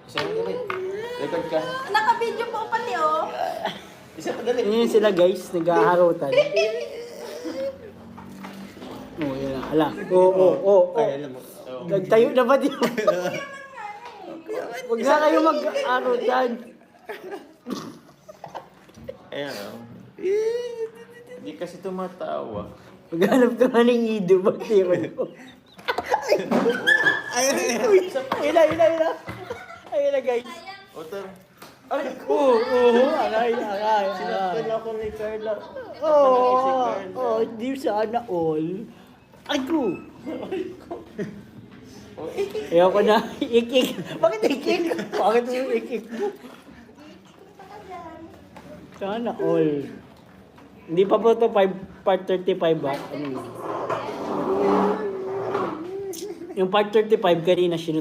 Isa mo dali. Record ka. Naka-video po pati oh. Isa pa dali. Yun sila guys, nag-aaharutan. Oh, yun na. Ala. Oo. Ay, alam mo. Nagtayo na ba di? Huwag na kayo mag-aaharutan. Ayan o. Hindi kasi tumatawa. Maghanap ka nga ng ido. Ba't tiro mo? Ayun na. Ayun na guys. Otter. Ay, oo. Aray. Sinaktan ako ni Carla. Oo, hindi sana all. Ay ko. Ayoko na. Ikik. Bakit ikik? Bakit mo ikik mo? Sana all. Hindi pa po ito part 35 ba? Ano yun? Yung part 35 kanina sinut